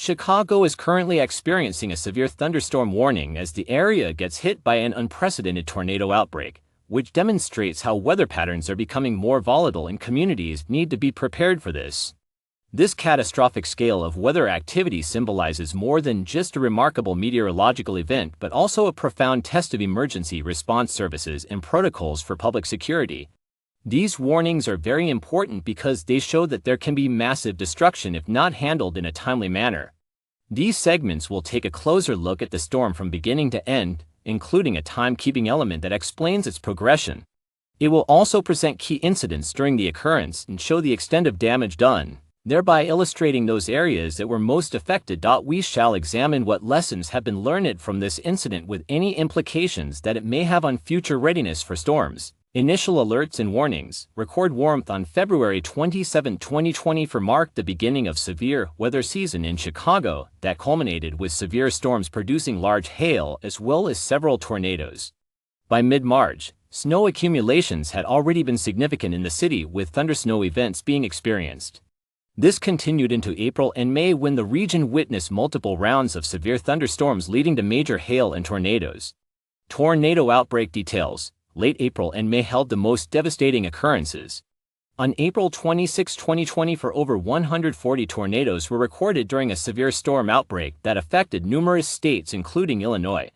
Chicago is currently experiencing a severe thunderstorm warning as the area gets hit by an unprecedented tornado outbreak, which demonstrates how weather patterns are becoming more volatile and communities need to be prepared for this. This catastrophic scale of weather activity symbolizes more than just a remarkable meteorological event but also a profound test of emergency response services and protocols for public security. These warnings are very important because they show that there can be massive destruction if not handled in a timely manner. These segments will take a closer look at the storm from beginning to end, including a timekeeping element that explains its progression. It will also present key incidents during the occurrence and show the extent of damage done, thereby illustrating those areas that were most affected. We shall examine what lessons have been learned from this incident with any implications that it may have on future readiness for storms. Initial alerts and warnings. Record warmth on February 27, 2020 marked the beginning of severe weather season in Chicago that culminated with severe storms producing large hail as well as several tornadoes. By mid-March, snow accumulations had already been significant in the city with thundersnow events being experienced. This continued into April and May when the region witnessed multiple rounds of severe thunderstorms leading to major hail and tornadoes. Tornado outbreak details. Late April and May held the most devastating occurrences. On April 26, 2020, over 140 tornadoes were recorded during a severe storm outbreak that affected numerous states including Illinois.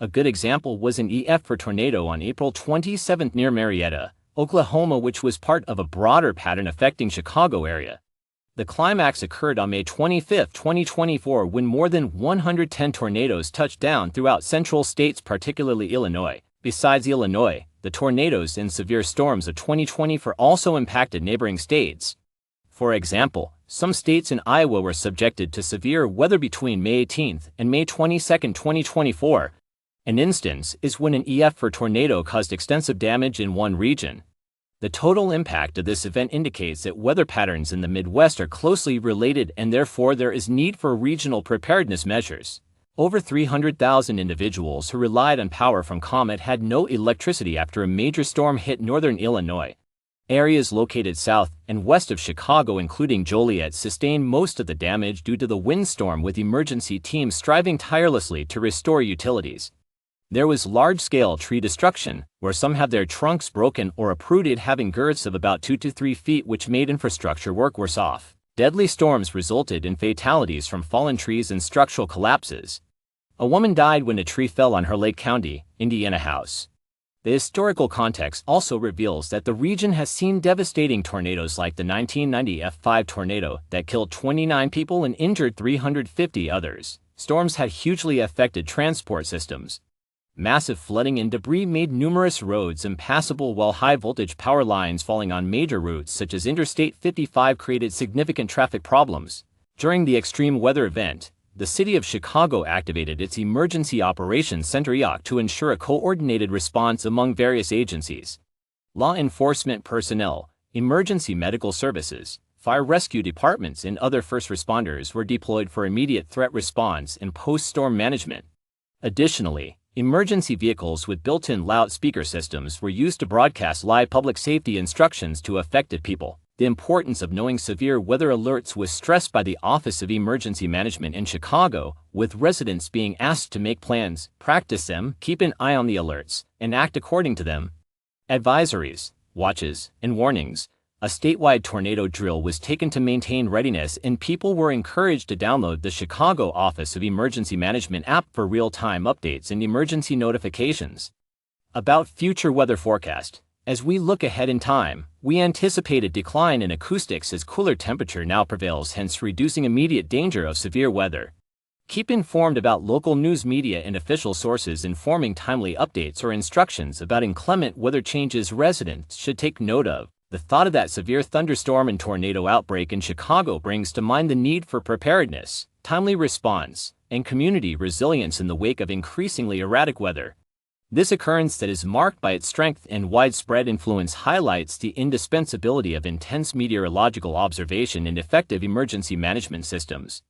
A good example was an EF4 tornado on April 27 near Marietta, Oklahoma, which was part of a broader pattern affecting Chicago area. The climax occurred on May 25, 2024 when more than 110 tornadoes touched down throughout central states, particularly Illinois. Besides Illinois, the tornadoes and severe storms of 2020 also impacted neighboring states. For example, some states in Iowa were subjected to severe weather between May 18 and May 22, 2024. An instance is when an EF4 tornado caused extensive damage in one region. The total impact of this event indicates that weather patterns in the Midwest are closely related and therefore there is need for regional preparedness measures. Over 300,000 individuals who relied on power from ComEd had no electricity after a major storm hit northern Illinois. Areas located south and west of Chicago, including Joliet, sustained most of the damage due to the windstorm, with emergency teams striving tirelessly to restore utilities. There was large-scale tree destruction, where some had their trunks broken or uprooted, having girths of about 2 to 3 feet, which made infrastructure work worse off. Deadly storms resulted in fatalities from fallen trees and structural collapses. A woman died when a tree fell on her Lake County, Indiana house. The historical context also reveals that the region has seen devastating tornadoes like the 1990 F5 tornado that killed 29 people and injured 350 others. Storms had hugely affected transport systems. Massive flooding and debris made numerous roads impassable, while high-voltage power lines falling on major routes such as Interstate 55 created significant traffic problems. During the extreme weather event, the city of Chicago activated its Emergency Operations Center (EOC) to ensure a coordinated response among various agencies. Law enforcement personnel, emergency medical services, fire rescue departments, and other first responders were deployed for immediate threat response and post-storm management. Additionally, emergency vehicles with built-in loudspeaker systems were used to broadcast live public safety instructions to affected people. The importance of knowing severe weather alerts was stressed by the Office of Emergency Management in Chicago, with residents being asked to make plans, practice them, keep an eye on the alerts, and act according to them. Advisories, watches, and warnings. A statewide tornado drill was taken to maintain readiness, and people were encouraged to download the Chicago Office of Emergency Management app for real-time updates and emergency notifications. About future weather forecast. As we look ahead in time, we anticipate a decline in acoustics as cooler temperature now prevails, hence reducing immediate danger of severe weather. Keep informed about local news media and official sources informing timely updates or instructions about inclement weather changes residents should take note of. The thought of that severe thunderstorm and tornado outbreak in Chicago brings to mind the need for preparedness, timely response, and community resilience in the wake of increasingly erratic weather. This occurrence that is marked by its strength and widespread influence highlights the indispensability of intense meteorological observation and effective emergency management systems.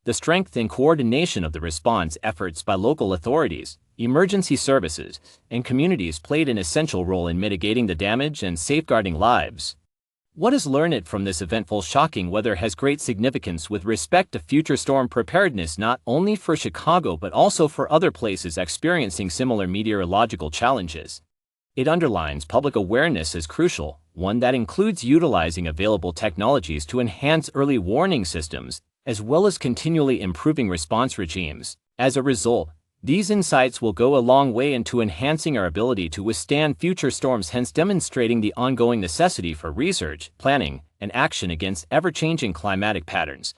The strength and coordination of the response efforts by local authorities, emergency services, and communities played an essential role in mitigating the damage and safeguarding lives. What is learned from this eventful shocking weather has great significance with respect to future storm preparedness not only for Chicago but also for other places experiencing similar meteorological challenges. It underlines public awareness as crucial, one that includes utilizing available technologies to enhance early warning systems, as well as continually improving response regimes. As a result, these insights will go a long way into enhancing our ability to withstand future storms, hence demonstrating the ongoing necessity for research, planning, and action against ever-changing climatic patterns.